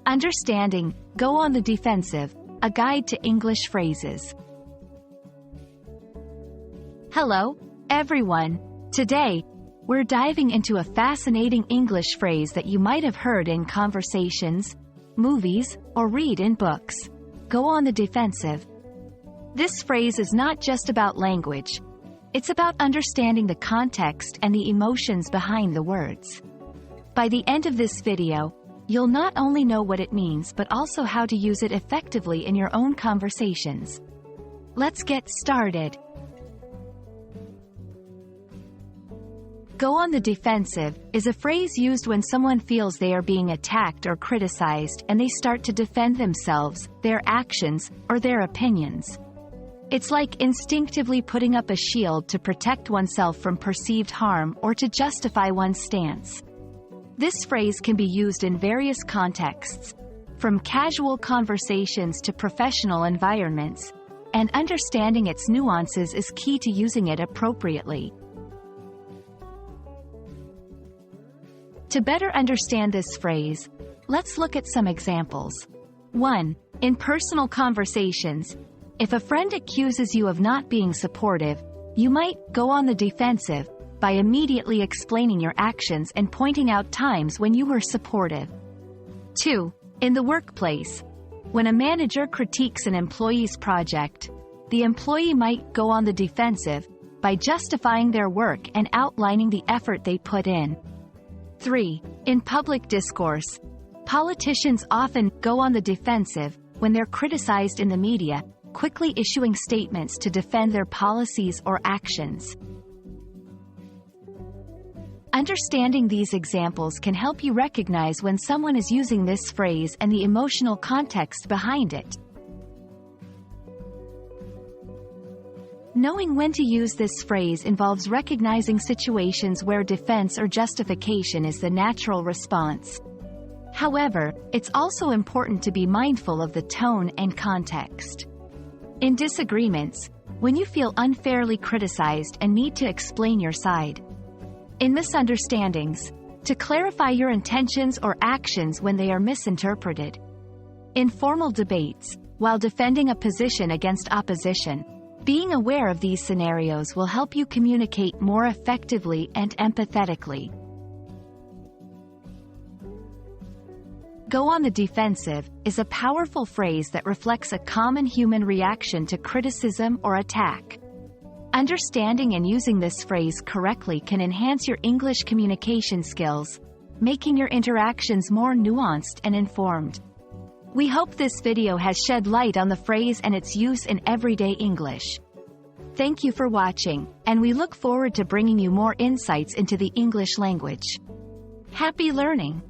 Understanding, go on the defensive, a guide to English phrases. Hello, everyone. Today, we're diving into a fascinating English phrase that you might have heard in conversations, movies, or read in books. Go on the defensive. This phrase is not just about language. It's about understanding the context and the emotions behind the words. By the end of this video, you'll not only know what it means but also how to use it effectively in your own conversations. Let's get started. Go on the defensive is a phrase used when someone feels they are being attacked or criticized and they start to defend themselves, their actions, or their opinions. It's like instinctively putting up a shield to protect oneself from perceived harm or to justify one's stance. This phrase can be used in various contexts, from casual conversations to professional environments, and understanding its nuances is key to using it appropriately. To better understand this phrase, let's look at some examples. 1. In personal conversations, if a friend accuses you of not being supportive, you might go on the defensive by immediately explaining your actions and pointing out times when you were supportive. 2. In the workplace, when a manager critiques an employee's project, the employee might go on the defensive by justifying their work and outlining the effort they put in. 3. In public discourse, politicians often go on the defensive when they're criticized in the media, quickly issuing statements to defend their policies or actions. Understanding these examples can help you recognize when someone is using this phrase and the emotional context behind it. Knowing when to use this phrase involves recognizing situations where defense or justification is the natural response. However, it's also important to be mindful of the tone and context. In disagreements, when you feel unfairly criticized and need to explain your side. In misunderstandings, to clarify your intentions or actions when they are misinterpreted. In formal debates, while defending a position against opposition, being aware of these scenarios will help you communicate more effectively and empathetically. Go on the defensive is a powerful phrase that reflects a common human reaction to criticism or attack. Understanding and using this phrase correctly can enhance your English communication skills, making your interactions more nuanced and informed. We hope this video has shed light on the phrase and its use in everyday English. Thank you for watching, and we look forward to bringing you more insights into the English language. Happy learning!